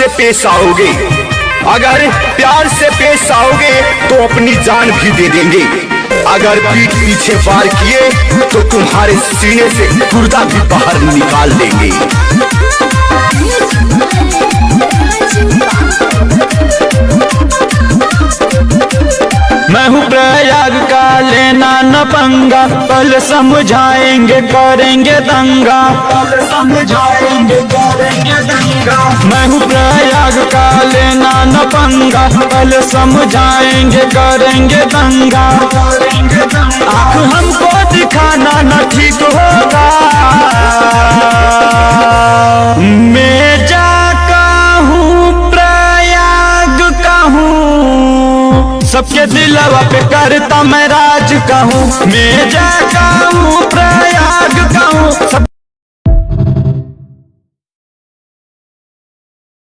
से पेश आओगे, अगर प्यार से पेश आओगे तो अपनी जान भी दे देंगे। अगर पीठ पीछे वार किए तो तुम्हारे सीने से गुर्दा भी बाहर निकाल देंगे। मैं हूँ प्रयाग का, लेना न पंगा, कल समझाएंगे करेंगे दंगा, कल समझाएंगे करेंगे दंगा। मैं हूँ प्रयाग का, लेना न पंगा, कल समझाएंगे करेंगे दंगा। आँख हमको दिखाना न ठीक होगा, मैं जाका हूँ प्रयाग का हूँ, सबके दिलवा पे करता मैं राज का हूँ। मैं जाका हूँ प्रयाग का हूँ।